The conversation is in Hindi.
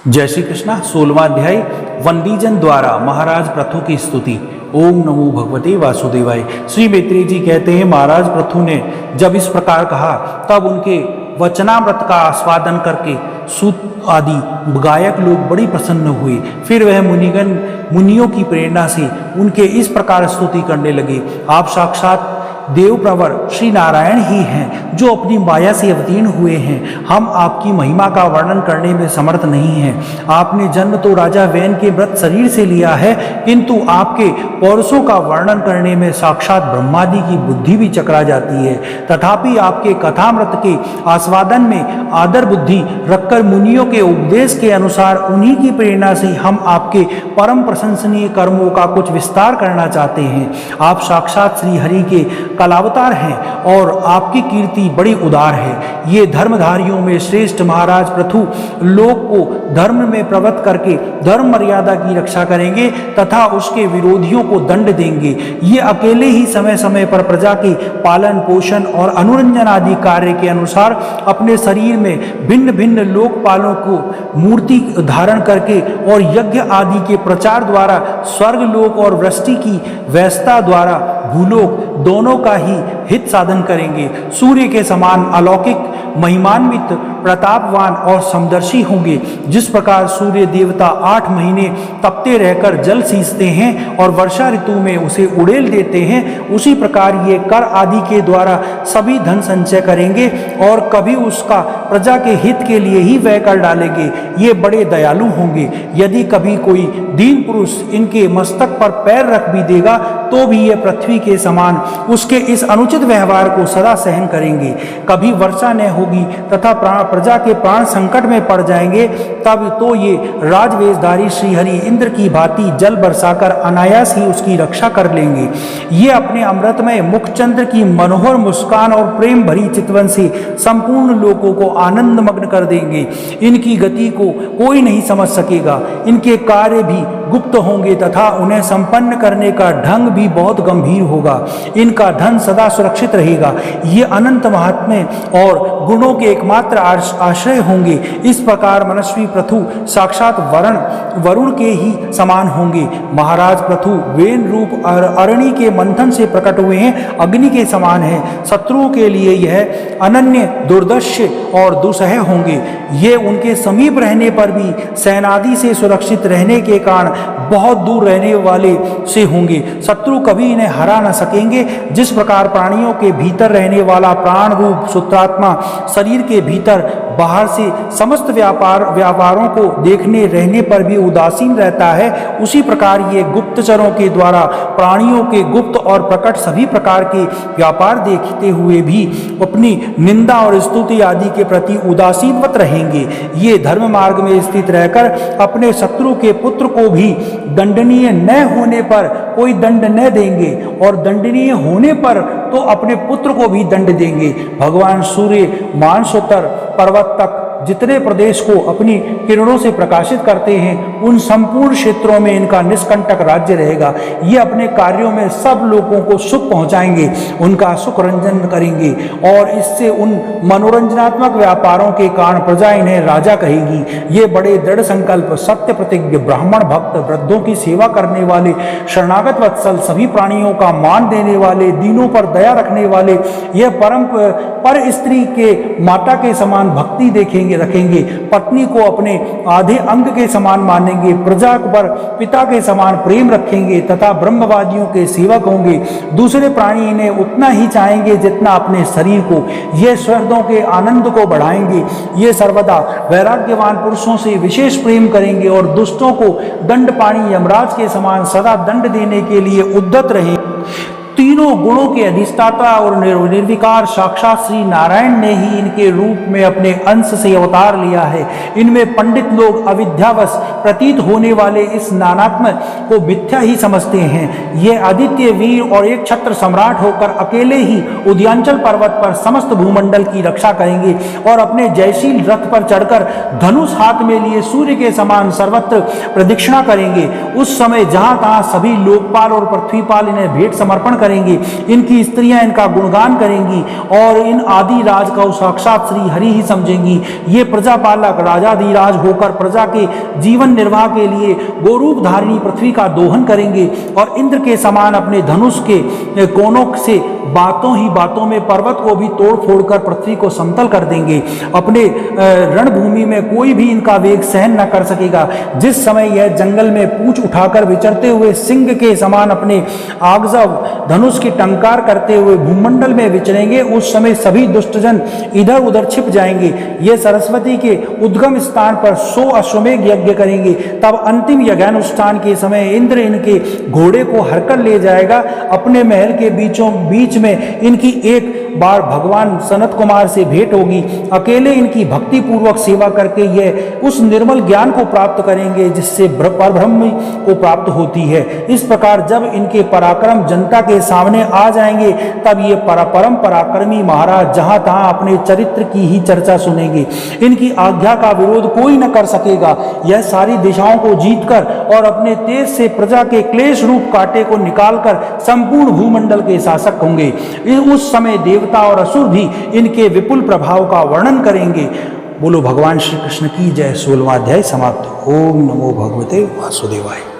जय श्री कृष्णा। 16वां अध्याय वंदीजन द्वारा महाराज पृथु की स्तुति। ओम नमो भगवते वासुदेवाय। श्री मैत्रेय जी कहते हैं, महाराज पृथु ने जब इस प्रकार कहा तब उनके वचनामृत का आस्वादन करके सूत आदि गायक लोग बड़ी प्रसन्न हुए। फिर वह मुनियों की प्रेरणा से उनके इस प्रकार स्तुति करने लगे। आप साक्षात देव प्रवर श्री नारायण ही हैं जो अपनी माया से अवतीर्ण हुए हैं। हम आपकी महिमा का वर्णन करने में समर्थ नहीं हैं। आपने जन्म तो राजा वैन के व्रत शरीर से लिया है, किंतु आपके पौरुषों का वर्णन करने में साक्षात ब्रह्मादि की बुद्धि भी चकरा जाती है। तथापि आपके कथामृत के आस्वादन में आदर बुद्धि रखकर मुनियों के उपदेश के अनुसार उन्हीं की प्रेरणा से हम आपके परम प्रशंसनीय कर्मों का कुछ विस्तार करना चाहते हैं। आप साक्षात श्री हरि के कलावतार हैं और आपकी कीर्ति बड़ी उदार है। ये धर्मधारियों में श्रेष्ठ महाराज पृथु लोक को धर्म में प्रवृत्त करके धर्म मर्यादा की रक्षा करेंगे तथा उसके विरोधियों को दंड देंगे। ये अकेले ही समय समय पर प्रजा के पालन पोषण और अनुरंजन आदि कार्य के अनुसार अपने शरीर में भिन्न भिन्न लोकपालों को मूर्ति धारण करके और यज्ञ आदि के प्रचार द्वारा स्वर्ग लोक और वृष्टि की व्यवस्था द्वारा भूलोक दोनों का ही हित साधन करेंगे। सूर्य के समान अलौकिक महिमान्वित प्रतापवान और समदर्शी होंगे। जिस प्रकार सूर्य देवता 8 महीने तपते रहकर जल सींचते हैं और वर्षा ऋतु में उसे उड़ेल देते हैं, उसी प्रकार ये कर आदि के द्वारा सभी धन संचय करेंगे और कभी उसका प्रजा के हित के लिए ही व्यय कर डालेंगे। ये बड़े दयालु होंगे। यदि कभी कोई दीन पुरुष इनके मस्तक पर पैर रख भी देगा तो भी ये पृथ्वी के समान उसके इस अनुचित व्यवहार को सदा सहन करेंगे। कभी वर्षा न होगी तथा प्रजा के प्राण संकट में पड़ जाएंगे, तब तो ये राजवेशधारी श्रीहरि इंद्र की भांति जल बरसाकर अनायास ही उसकी रक्षा कर लेंगे। ये अपने अमृतमय मुखचंद्र की मनोहर मुस्कान और प्रेम भरी चितवन से संपूर्ण लोगों को आनंद मग्न कर देंगे। इनकी गति को कोई नहीं समझ सकेगा। इनके कार्य भी गुप्त होंगे तथा उन्हें संपन्न करने का ढंग भी बहुत गंभीर होगा। इनका धन सदा सुरक्षित रहेगा। ये अनंत महात्म्य और गुणों के एकमात्र आश्रय होंगे। इस प्रकार मनस्वी पृथु साक्षात वरुण के ही समान होंगे। महाराज पृथु वेन रूप अरणि के मंथन से प्रकट हुए हैं, अग्नि के समान है। शत्रुओं के लिए यह अनन्य दुर्दर्श और दुसह होंगे। ये उनके समीप रहने पर भी सेनादि से सुरक्षित रहने के कारण बहुत दूर रहने वाले से होंगे। शत्रु कभी इन्हें हरा न सकेंगे। जिस प्रकार प्राणियों के भीतर रहने वाला प्राण रूप सूत्रात्मा शरीर के भीतर बाहर से समस्त व्यापारों को देखने रहने पर भी उदासीन रहता है, उसी प्रकार ये गुप्तचरों के द्वारा प्राणियों के गुप्त और प्रकट सभी प्रकार के व्यापार देखते हुए भी अपनी निंदा और स्तुति आदि के प्रति उदासीनवत रहेंगे। ये धर्म मार्ग में स्थित रहकर अपने शत्रु के पुत्र को भी दंडनीय न होने पर कोई दंड न देंगे और दंडनीय होने पर तो अपने पुत्र को भी दंड देंगे। भगवान सूर्य मानसोत्तर पर्वत तक जितने प्रदेश को अपनी किरणों से प्रकाशित करते हैं, उन संपूर्ण क्षेत्रों में इनका निष्कंटक राज्य रहेगा। ये अपने कार्यों में सब लोगों को सुख पहुंचाएंगे, उनका सुख रंजन करेंगे और इससे उन मनोरंजनात्मक व्यापारों के कारण प्रजा इन्हें राजा कहेगी। ये बड़े दृढ़ संकल्प, सत्य प्रतिज्ञ, ब्राह्मण भक्त, वृद्धों की सेवा करने वाले, शरणागत वत्सल, सभी प्राणियों का मान देने वाले, दीनों पर दया रखने वाले, यह परम पर स्त्री के माता के समान भक्ति रखेंगे। पत्नी को अपने आधे अंग के समान मानेंगे, प्रजा पर पिता के समान प्रेम रखेंगे तथा ब्रह्मवादियों के सेवक होंगे। दूसरे प्राणी इन्हें उतना ही चाहेंगे जितना अपने शरीर को। ये स्वर्गों के आनंद को बढ़ाएंगे। ये सर्वदा वैराग्यवान पुरुषों से विशेष प्रेम करेंगे और दुष्टों को दंड पाणी यमराज के समान सदा दंड देने के लिए उद्यत रहेंगे। तीनों गुणों के अधिष्ठाता और निर्विकार साक्षात श्री नारायण ने ही इनके रूप में अपने अंश से अवतार लिया है। इनमें पंडित लोग अविद्यावश प्रतीत होने वाले इस नानात्म को मिथ्या ही समझते हैं। ये आदित्य वीर और एक छत्र सम्राट होकर अकेले ही उद्यांचल पर्वत पर समस्त भूमंडल की रक्षा करेंगे और अपने जयशील रथ पर चढ़कर धनुष हाथ में लिए सूर्य के समान सर्वत्र प्रदक्षिणा करेंगे। उस समय जहां तहां सभी लोकपाल और पृथ्वीपाल इन्हें भेंट समर्पण करेंगे। करेंगे, इनकी स्त्रियां इनका गुणगान करेंगी और इन आदि राज को साक्षात श्री हरि ही समझेंगी। ये प्रजापालक राजाधिराज होकर प्रजा के जीवन निर्वाह के लिए गोरूप धारिणी पृथ्वी का दोहन करेंगे और इंद्र के समान अपने धनुष के कोनों से बातों ही बातों में पर्वत को भी तोड़ फोड़ कर पृथ्वी को समतल कर देंगे। अपने रणभूमि में कोई भी इनका वेग सहन न कर सकेगा। जिस समय यह जंगल में पूंछ उठाकर विचरते हुए सिंह के समान अपने आगजव धनुष की टंकार करते हुए भूमंडल में विचरेंगे, उस समय सभी दुष्टजन इधर उधर छिप जाएंगे। ये सरस्वती के उद्गम स्थान पर 100 अश्वमेघ यज्ञ करेंगे। तब अंतिम यज्ञानुष्ठान के समय इंद्र इनके घोड़े को हरकर ले जाएगा। अपने महल के बीचों बीच में इनकी एक बार भगवान सनत कुमार से भेंट होगी। अकेले इनकी भक्ति पूर्वक सेवा करके यह उस निर्मल ज्ञान को प्राप्त करेंगे जिससे परब्रह्म को प्राप्त होती है। इस प्रकार जब इनके पराक्रम जनता के सामने आ जाएंगे तब ये परम पराक्रमी महाराज जहां तहां अपने चरित्र की ही चर्चा सुनेंगे। इनकी आज्ञा का विरोध कोई न कर सकेगा। यह सारी दिशाओं को जीतकर और अपने तेज से प्रजा के क्लेश रूप कांटे को निकालकर संपूर्ण भूमंडल के शासक होंगे। उस समय देवता और असुर भी इनके विपुल प्रभाव का वर्णन करेंगे। बोलो भगवान श्री कृष्ण की जय। 16वां अध्याय समाप्त। ओम नमो भगवते वासुदेवाय।